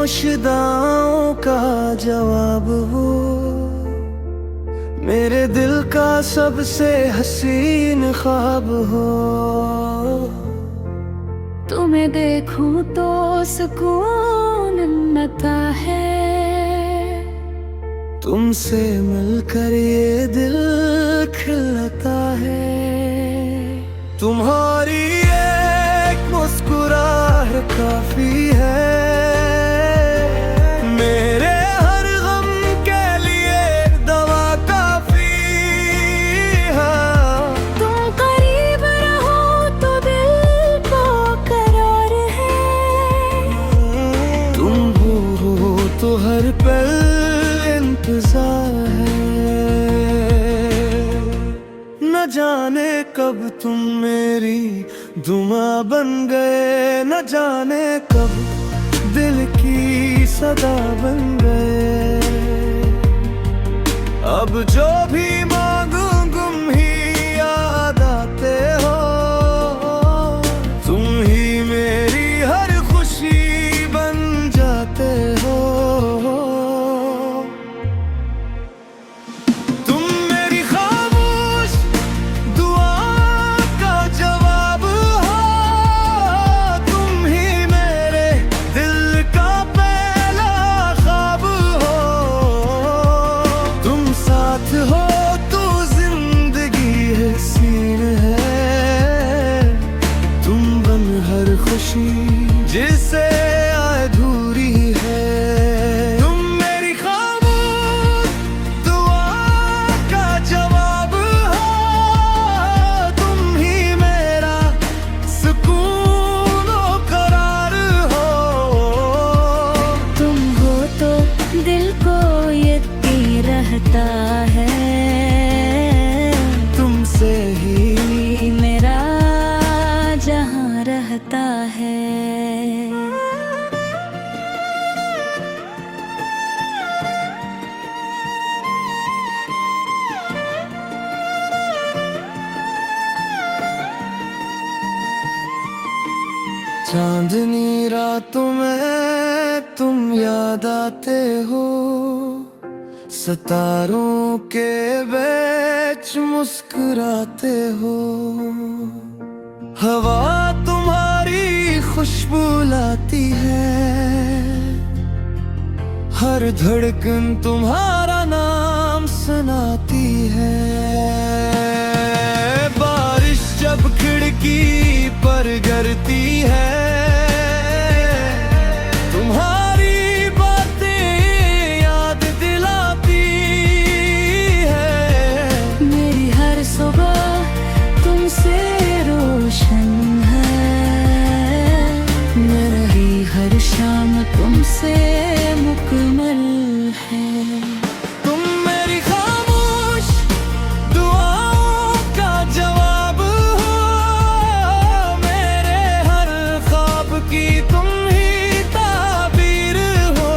खामोशदाओं का जवाब हो, मेरे दिल का सबसे हसीन ख्वाब हो। तुम्हें देखूं तो सुकून मिलता है, तुमसे मिलकर ये दिल खिलता है। तुम्हारी एक मुस्कुराहट काफी है, मेरे हर गम के लिए दवा काफी है। तुम करीब रहो तो दिल को करार है, तुम हो तो हर पल इंतजार है। न जाने कब तुम मेरी दुआ बन गए, न जाने कब दिल की सदा बन गए। अब जो भी मांगू गुम ही याद आते हो, तुम ही मेरी हर खुशी बन जाते हो। तुम मेरी खामोश दुआ का जवाब हो, तुम ही मेरे दिल का पहला ख्वाब हो। तुम साथ हो तो जिंदगी हसीन है, तुम बन हर खुशी जिसे अधूरी है। तुम मेरी खामोश दुआ का जवाब हो, तुम ही मेरा सुकून और करार हो। तुम हो तो दिल को यकीन रहता है, तुमसे ही मेरा जहां रहता है। चांदनी रातों में तुम याद आते हो, सितारों के बीच मुस्कुराते हो। हवा तुम्हारी खुशबू लाती है, हर धड़कन तुम्हारा नाम सुनाती है। बारिश जब खिड़की पर गिरती है, तुम्हारी बातें याद दिलाती है। मेरी हर सुबह तुमसे रोशन है, मेरी हर शाम तुमसे मुकम्मल है। तुम मेरी खामोश दुआओं का जवाब हो, मेरे हर ख्वाब की तुम ही ताबीर हो।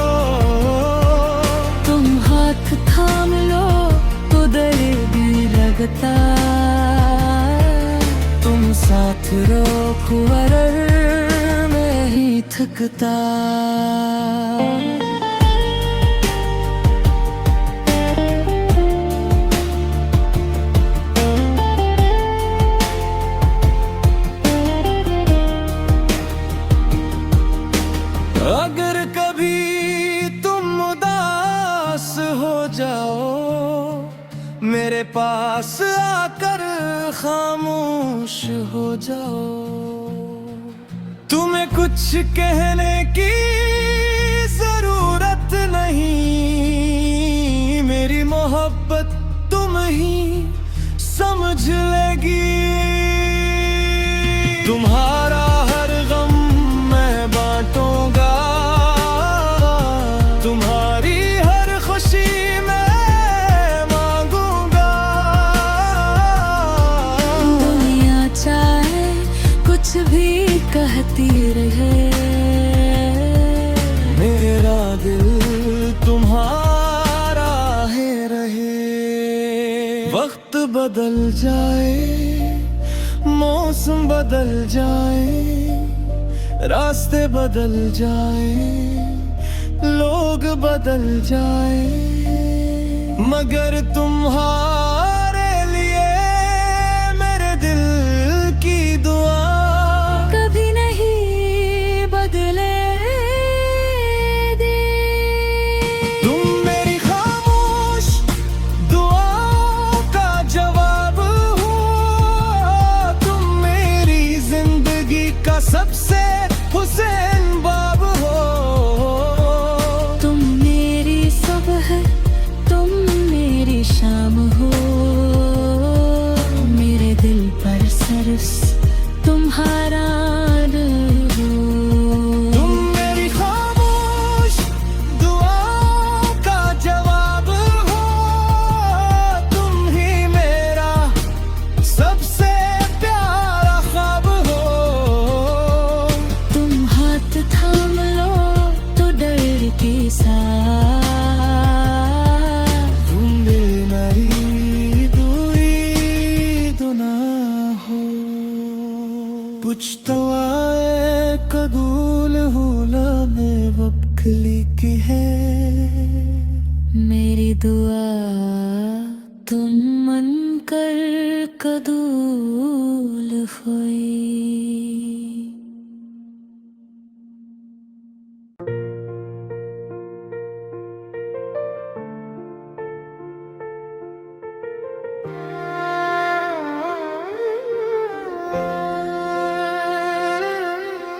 तुम हाथ थाम लो तो दर्द लगता, तुम साथ रखो वरर नहीं थकता। अगर कभी तुम उदास हो जाओ, मेरे पास आकर खामोश हो जाओ। तुम्हें कुछ कहने की जरूरत नहीं, मेरी मोहब्बत तुम ही समझ लेगी। तुम्हारा हर गम मैं बांटूंगा, तुम्हारी हर खुशी मैं मांगूंगा। दुनिया चाहे कुछ भी कहती रहे, मेरा दिल तुम्हारा है रहे। वक्त बदल जाए, मौसम बदल जाए, रास्ते बदल जाए, लोग बदल जाए, मगर तुम्हारे लिए मेरे दिल की दुआ कभी नहीं बदले दे। तुम मेरी खामोश दुआओं का जवाब हो, तुम मेरी जिंदगी का सबसे हुसैन बाब हो। तुम मेरी सुबह, तुम मेरी शाम हो, मेरे दिल पर सिर्फ तुम्हारा नूर हो। तुम मेरी खामोश दुआओं का जवाब हो, तुम ही मेरा सबसे प्यारा ख्वाब हो। तुम हाथ थाम लो तो डर के साथ, तुम मेरी दूरी दुना हो। पुछतवाए कबूल हुला में वक्ली की है, मेरी दुआ तुम मन कर कबूल हुई।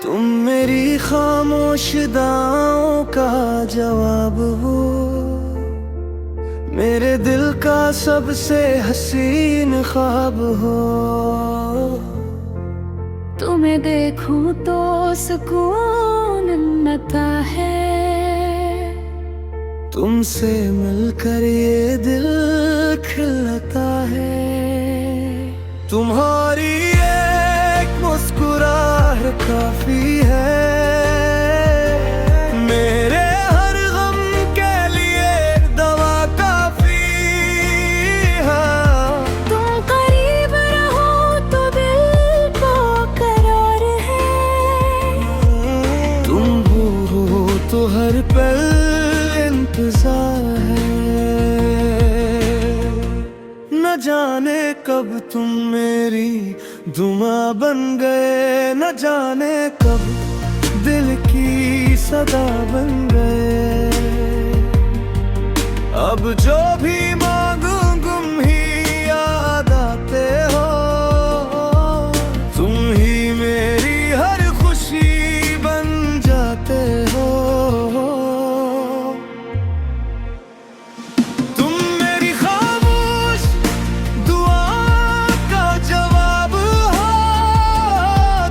तुम मेरी खामोश दुआओं का जवाब हो, मेरे दिल का सबसे हसीन ख्वाब हो। तुम्हें देखूं तो सुकून मिलता है, तुमसे मिलकर ये दिल खिलता है। तुम्हारी एक मुस्कुराहट काफी है, मेरे हर गम के लिए दवा काफी है। तुम करीब रहो तो दिल को करार है, तुम हो तो हर पल इंतजार है। न जाने कब तुम मेरी दुआ बन गए, न जाने कब दिल की सदा बन गए। अब जो भी मांगू गुम ही याद आते हो, तुम ही मेरी हर खुशी बन जाते हो। तुम मेरी खामोश दुआ का जवाब हो,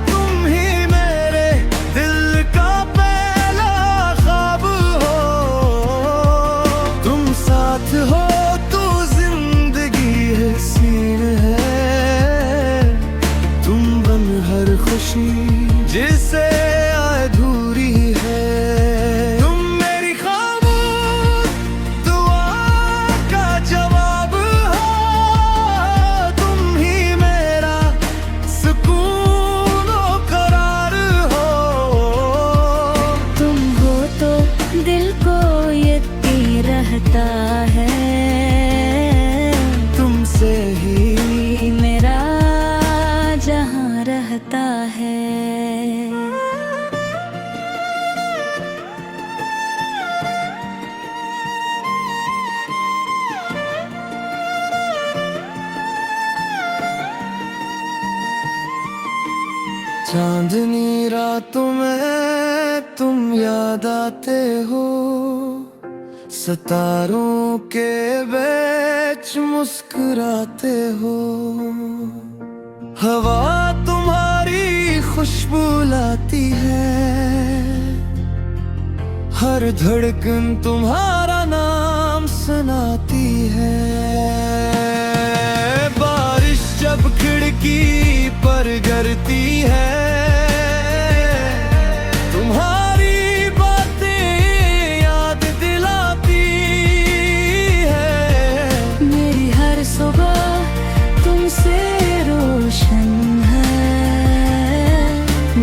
तुम ही मेरे दिल का पहला ख्वाब हो। तुम साथ हो तो जिंदगी हसीन है, तुम बन हर खुशी जिसे अधूरी है। तुम मेरी खामोश दुआ का जवाब हो, तुम ही मेरा सुकून और करार हो। तुम हो तो दिल को यकीन रहता है, तुमसे ही मेरा जहां रहता है। चांदनी रातों में तुम याद आते हो, सितारों के बीच मुस्कुराते हो। हवा तुम्हारी खुशबू लाती है, हर धड़कन तुम्हारा नाम सुनाती है। बारिश जब खिड़की पर गिरती है, तुम्हारी बातें याद दिलाती है। मेरी हर सुबह तुमसे रोशन है,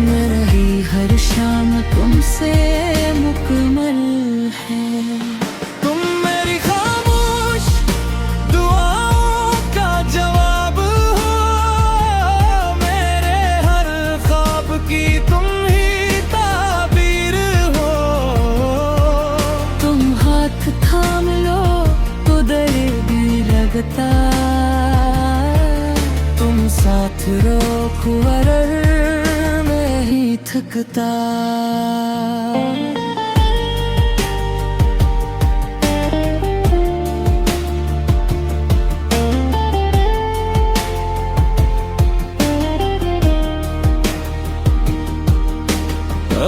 मेरी हर शाम तुमसे मुकम्मल है। थकता। तुम साथ रोको अरर में ही थकता।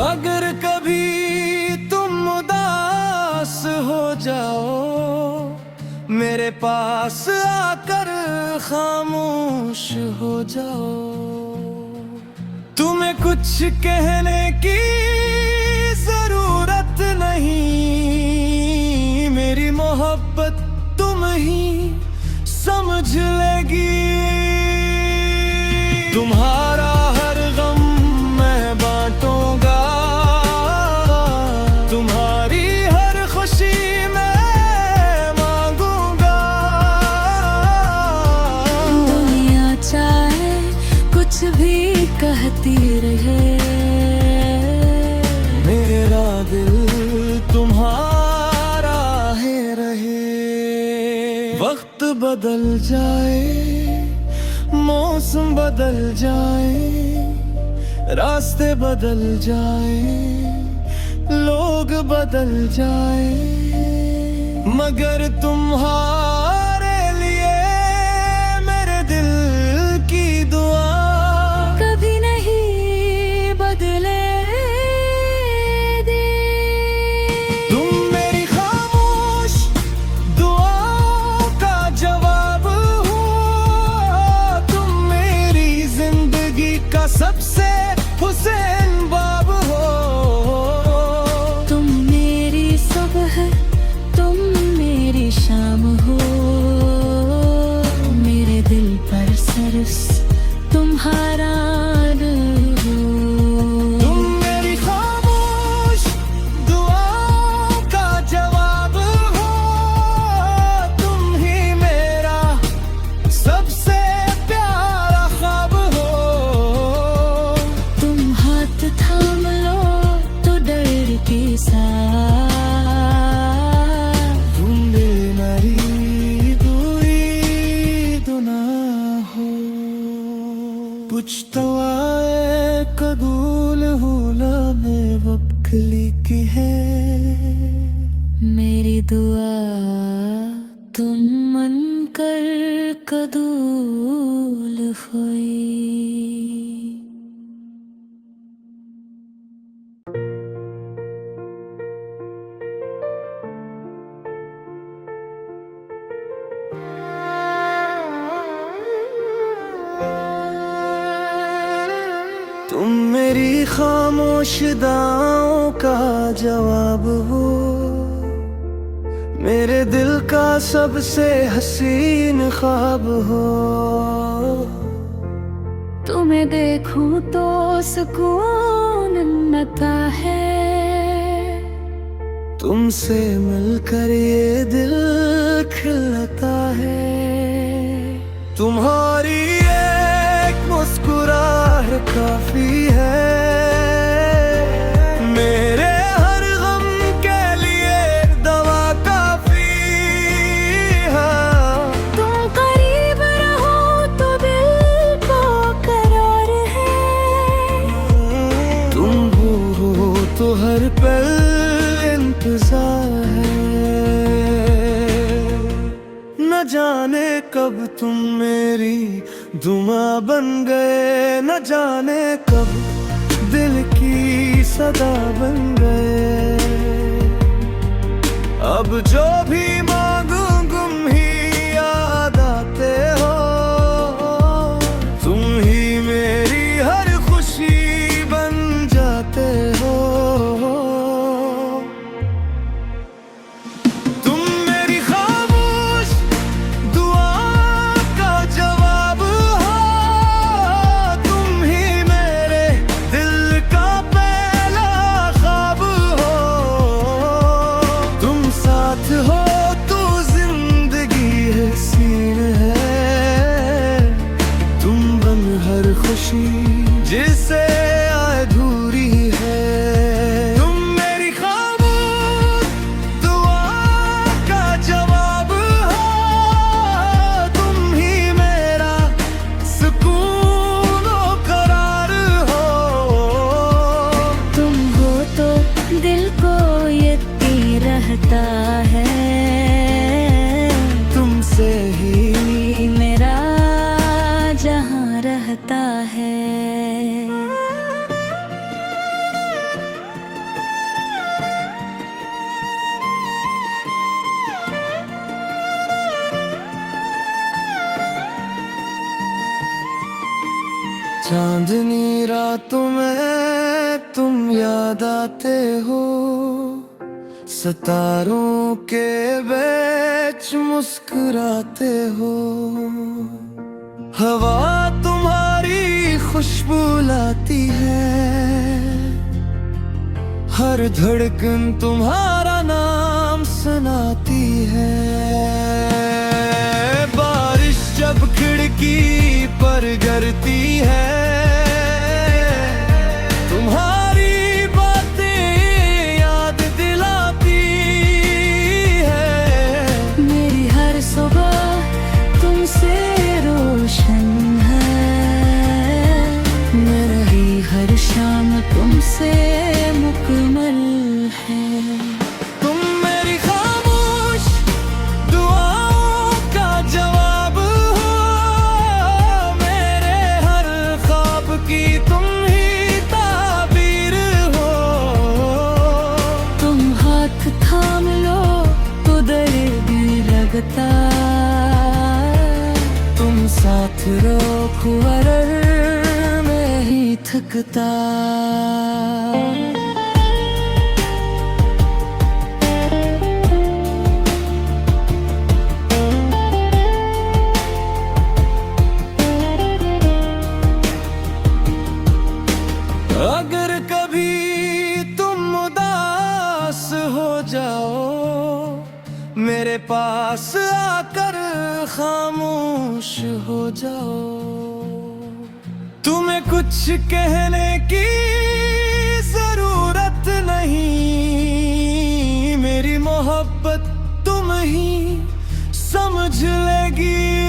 अगर कभी तुम उदास हो जाओ मेरे पास आकर खामोश हो जाओ। तुम्हें कुछ कहने की जरूरत नहीं, मेरी मोहब्बत तुम ही समझ लेगी। तुम्हारा हर गम मैं बांटूंगा, तुम्हारी हर खुशी मैं मांगूंगा। दुनिया चाहे कुछ भी कहती रहे, मेरा दिल तुम्हारा है रहे। वक्त बदल जाए, मौसम बदल जाए, रास्ते बदल जाए, लोग बदल जाए, मगर तुम्हारे लिए मेरे दिल की दुआ कभी नहीं बदले दे। तुम मेरी खामोश दुआओं का जवाब हो, तुम मेरी जिंदगी का सबसे हुसैन बाब हो। तुम मेरी सुबह, तुम मेरी शाम हो, मेरे दिल पर सरस तुम्हारा नूर हो। तुम मेरी खामोश दुआओं का जवाब हो, तुम ही मेरा सबसे प्यारा ख्वाब हो। तुम हाथ थाम लो तो डर के साथ, तुम मेरी दूरी दुना हो। कुछ तो आए कबूल हुला में वक्ली की है, मेरी दुआ तुम मन कर कबूल हुई। तुम मेरी खामोश दाओं का जवाब हो, मेरे दिल का सबसे हसीन ख्वाब हो। तुम्हें देखूं तो सुकून मिलता है, तुमसे मिलकर ये दिल खिलता है। तुम्हारी एक मुस्कुराहट काफी है, मेरे हर गम के लिए दवा काफी है। तुम करीब रहो तो दिल को करार है, तुम हो तो हर पल इंतजार है। न जाने कब तुम मेरी दुआ बन गए, न जाने कब दिल की सदा बन गए। अब जो भी मांगू गुम ही याद आते हो, तुम ही मेरी हर खुशी बन जाते हो। तुम मेरी खामोश दुआ का जवाब हो, तुम ही मेरे दिल का पहला ख्वाब हो। तुम साथ हो तो जिंदगी हसीन है, तुम बन हर खुशी जिसे अधूरी है। तुम मेरी खामोश दुआ का जवाब हो, रहता है, तुमसे ही मेरा जहां रहता है। चांदनी रातों में तुम याद आते हो, सितारों के बीच मुस्कुराते हो। हवा तुम्हारी खुशबू लाती है, हर धड़कन तुम्हारा नाम सुनाती है। बारिश जब खिड़की पर गिरती है, तुम्हारी बातें याद दिलाती है। मेरी हर सुबह तुमसे रोशन है, मेरी हर शाम तुमसे मुकम्मल है। तुम मेरी खामोश दुआओं का जवाब हो, मेरे हर ख्वाब की तुम ही ताबीर हो। तुम हाथ थाम लो तो दर्द लगता, तुम साथ रखो अरर में ही थकता। अगर कभी तुम उदास हो जाओ, मेरे पास आकर खामोश हो जाओ। तुम्हें कुछ कहने की जरूरत नहीं, मेरी मोहब्बत तुम ही समझ लेगी।